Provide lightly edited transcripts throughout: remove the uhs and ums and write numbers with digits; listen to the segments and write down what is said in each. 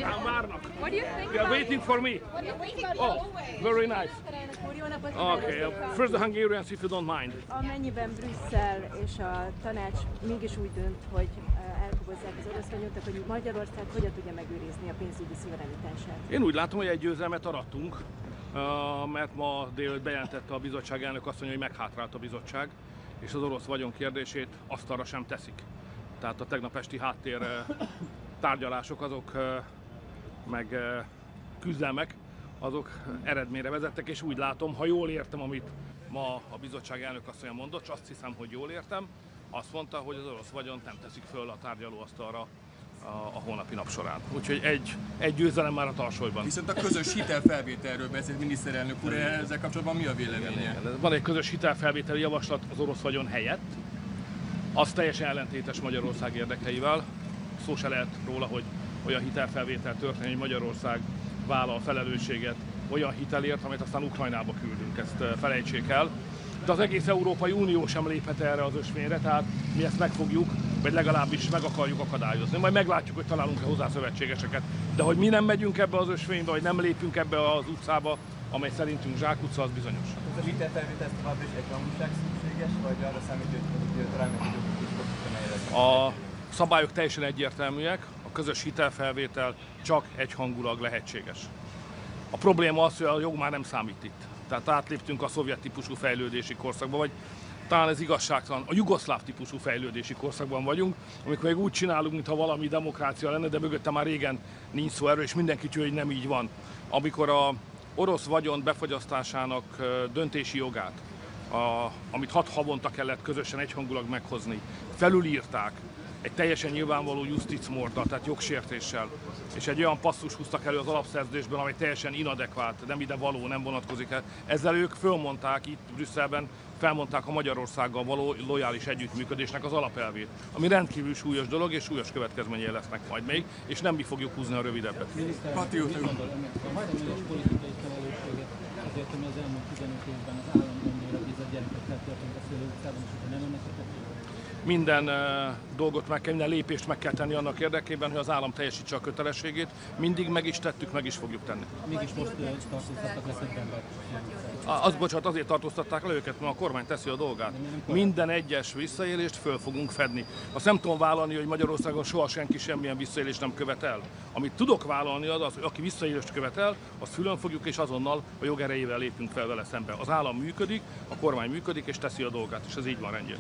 Várnak. What do you think They are waiting for me. Oh, very nice. Okay, first the Hungarians, if you don't mind. Amennyiben Brüsszel és a tanács mégis úgy dönt, hogy elkobozzák az orosz vagyont, hogy Magyarország hogyan tudja megőrizni a pénzügyi szuverenitását? Én úgy látom, hogy egy győzelmet arattunk, mert ma délután bejelentette a bizottság elnök azt mondja, hogy meghátrált a bizottság, és az orosz vagyon kérdését asztalra sem teszik. Tehát a tegnap esti háttér tárgyalások azok meg küzdelmek, azok eredményre vezettek, és úgy látom, ha jól értem, amit ma a bizottság elnök asszonya mondott, és azt hiszem, hogy jól értem, azt mondta, hogy az orosz vagyont nem teszik föl a tárgyalóasztalra a holnapi nap során. Úgyhogy egy győzelem már a tarsolyban. Viszont a közös hitelfelvételről beszélt miniszterelnök úr, ezzel kapcsolatban mi a véleménye? Van egy közös hitelfelvételi javaslat az orosz vagyon helyett, az teljesen ellentétes Magyarország érdekeivel. Szó se lehet róla, hogy olyan hitelfelvétel történik, hogy Magyarország vállal a felelősséget olyan hitelért, amit aztán Ukrajnába küldünk, ezt felejtsék el. De az egész Európai Unió sem léphet erre az ösvényre, tehát mi ezt megfogjuk, vagy legalábbis meg akarjuk akadályozni. Majd meglátjuk, hogy találunk-e hozzá szövetségeseket. De hogy mi nem megyünk ebbe az ösvénybe, vagy nem lépünk ebbe az utcába, amely szerintünk zsákutca, az bizonyos. A hitelfelvétel tovább is egyhangúság szükséges, vagy arra számít, hogy a szabályok teljesen egyértelműek, a közös hitelfelvétel csak egyhangulag lehetséges. A probléma az, hogy a jog már nem számít itt. Tehát átléptünk a szovjet típusú fejlődési korszakba, vagy talán ez igazságtalan, a jugoszláv típusú fejlődési korszakban vagyunk, amikor még úgy csinálunk, mintha valami demokrácia lenne, de mögötte már régen nincs szó erről, és mindenki tudja, hogy nem így van. Amikor a orosz vagyon befagyasztásának döntési jogát, amit 6 havonta kellett közösen egyhangulag meghozni, felülírták egy teljesen nyilvánvaló justicmorddal, tehát jogsértéssel, és egy olyan passzus húztak elő az alapszerződésben, amely teljesen inadekvát, nem ide való, nem vonatkozik el. Ezzel ők fölmondták itt Brüsszelben, felmondták a Magyarországgal való lojális együttműködésnek az alapelvét, ami rendkívül súlyos dolog, és súlyos következményei lesznek majd még, és nem mi fogjuk húzni a rövidebbet. Patrióta úr. A hagyományos politikai felelősséget azért, ami az elmúlt 15 évben az állam annyira bíz a gyerekekkel történt a szülő utcában, és hogyha nem ennek Minden dolgot meg kell, minden lépést meg kell tenni annak érdekében, hogy az állam teljesítse a kötelességét. Mindig meg is tettük, meg is fogjuk tenni. Mégis most tartóztattak le szeptember. Bocsánat, azért tartóztatták le őket, mert a kormány teszi a dolgát. Minden egyes visszaélést föl fogunk fedni. Azt nem tudom vállalni, hogy Magyarországon soha senki semmilyen visszaélést nem követel. Amit tudok vállalni az, hogy aki visszaélést követel, azt fülön fogjuk, és azonnal a jog erejével lépünk fel vele szembe. Az állam működik, a kormány működik, és teszi a dolgát, és ez így van rendjén.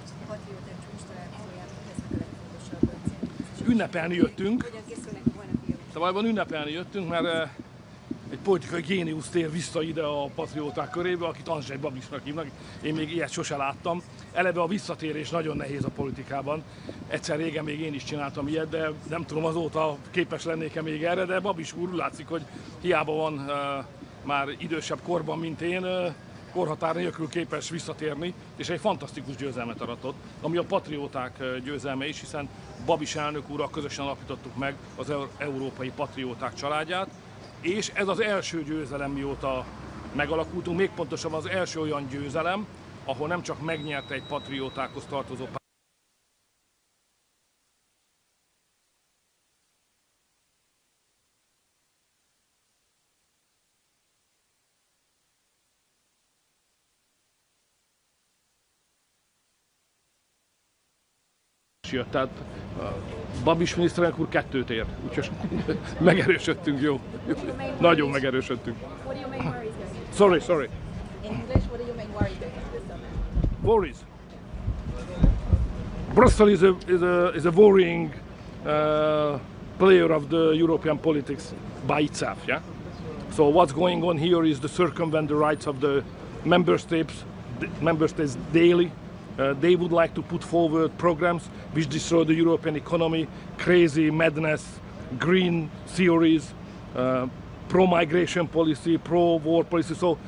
Ünnepelni jöttünk. Szóval ünnepelni jöttünk, mert egy politikai géniusz tér vissza ide a patrióták körébe, akit Andrzej Babisnak hívnak. Én még ilyet sose láttam. Eleve a visszatérés nagyon nehéz a politikában. Egyszer régen még én is csináltam ilyet, de nem tudom azóta képes lennék-e még erre, de Babis úr látszik, hogy hiába van már idősebb korban, mint én, korhatár nélkül képes visszatérni, és egy fantasztikus győzelmet aratott, ami a patrióták győzelme is, hiszen Babis elnök úrral közösen alapítottuk meg az európai patrióták családját, és ez az első győzelem, mióta megalakultunk, még pontosabban az első olyan győzelem, ahol nem csak megnyerte egy patriótákhoz tartozó jött. Tehát Babis miniszterelnök úr 2-t ér, úgyhogy megerősödtünk, jó. Nagyon megerősödtünk. Sorry. In English, what are your main worries going into this summit? Worries. Brussels is a worrying player of the European politics by itself, yeah? So what's going on here is to circumvent the rights of the member states daily. They would like to put forward programs which destroy the European economy, crazy madness, green theories, pro-migration policy, pro-war policy. So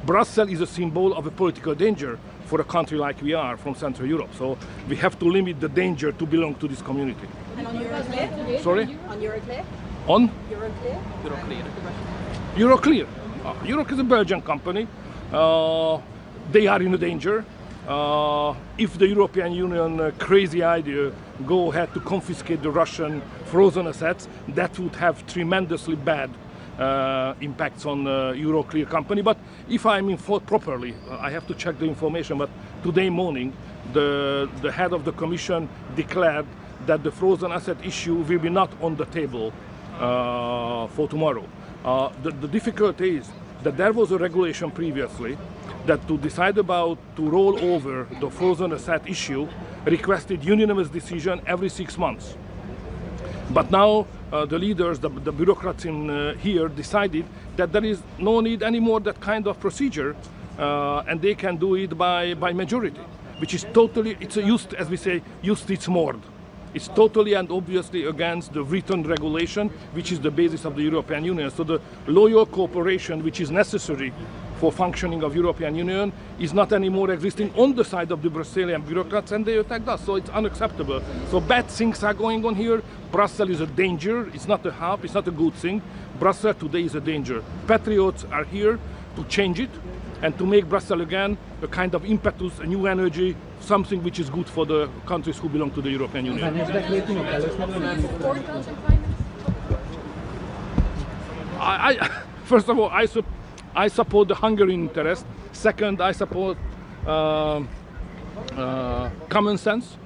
Brussels is a symbol of a political danger for a country like we are from Central Europe. So we have to limit the danger to belong to this community. And on Euroclear? Sorry? On Euroclear? On? Euroclear? Euroclear. Euroclear is a Belgian company. They are in a danger. if the European Union crazy idea go ahead to confiscate the Russian frozen assets, that would have tremendously bad impacts on Euroclear company. But if I'm informed properly, I have to check the information, but today morning the head of the Commission declared that the frozen asset issue will be not on the table for tomorrow. The difficulty is that there was a regulation previously that to decide about to roll over the frozen asset issue requested unanimous decision every 6 months. But now the leaders, the bureaucrats in here decided that there is no need anymore that kind of procedure and they can do it by majority, which is totally, it's a as we say, justitsmord. It's totally and obviously against the written regulation, which is the basis of the European Union. So the loyal cooperation, which is necessary for functioning of European Union, is not anymore existing on the side of the Brazilian bureaucrats, and they attacked us. So it's unacceptable. So bad things are going on here. Brussels is a danger. It's not a help. It's not a good thing. Brussels today is a danger. Patriots are here to change it and to make Brussels again a kind of impetus, a new energy, something which is good for the countries who belong to the European Union. First of all, I support the Hungarian interest. Second, I support common sense,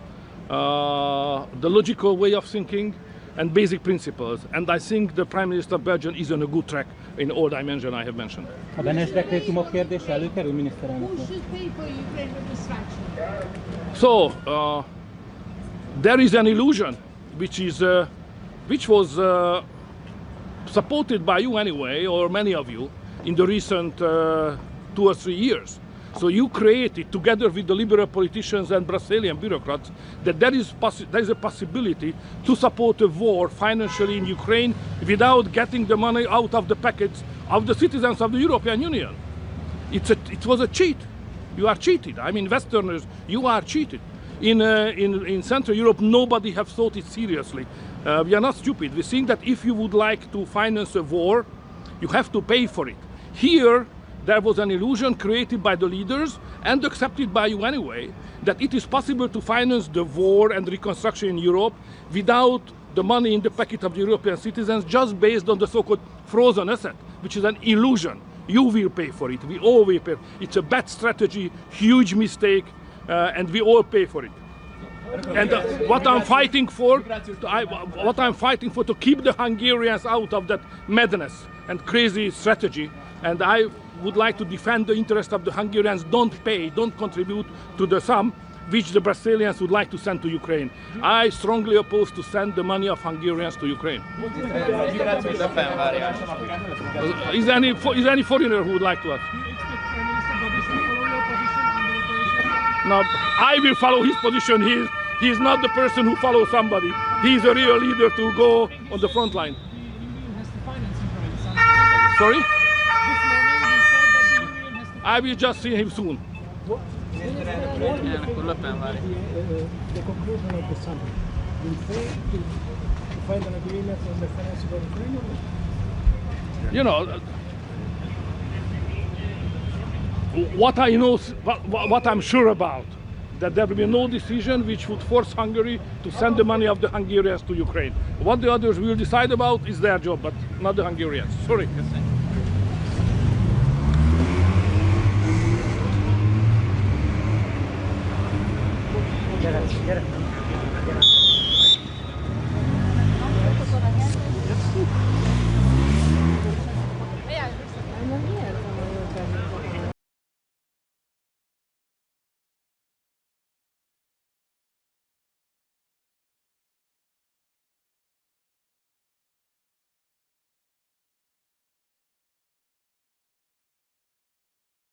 the logical way of thinking, and basic principles. And I think the Prime Minister of Belgium is on a good track in all dimensions I have mentioned. A Benes dekrétumok kérdése előkerül, miniszterelnök úr? So there is an illusion which was supported by you anyway, or many of you, in the recent 2 or 3 years. So you created, together with the liberal politicians and Brazilian bureaucrats, that there is a possibility to support a war financially in Ukraine without getting the money out of the pockets of the citizens of the European Union. It was a cheat. You are cheated. I mean, Westerners, you are cheated. In Central Europe, nobody has thought it seriously. We are not stupid. We think that if you would like to finance a war, you have to pay for it. Here, there was an illusion created by the leaders and accepted by you anyway, that it is possible to finance the war and reconstruction in Europe without the money in the pocket of the European citizens, just based on the so-called frozen asset, which is an illusion. You will pay for it. We all will pay. It's a bad strategy, huge mistake, and we all pay for it. And what I'm fighting for, to keep the Hungarians out of that madness and crazy strategy. And I would like to defend the interest of the Hungarians. Don't pay, don't contribute to the sum which the Brazilians would like to send to Ukraine. I strongly oppose to send the money of Hungarians to Ukraine. Is any foreigner who would like to ask? No, I will follow his position. He is not the person who follows somebody. He is a real leader to go on the front line. Sorry? I will just see him soon. The conclusion of the summit will fail to find an agreement on the financial framework? You know, what I know, what I'm sure about, that there will be no decision which would force Hungary to send the money of the Hungarians to Ukraine. What the others will decide about is their job, but not the Hungarians. Sorry. Get it.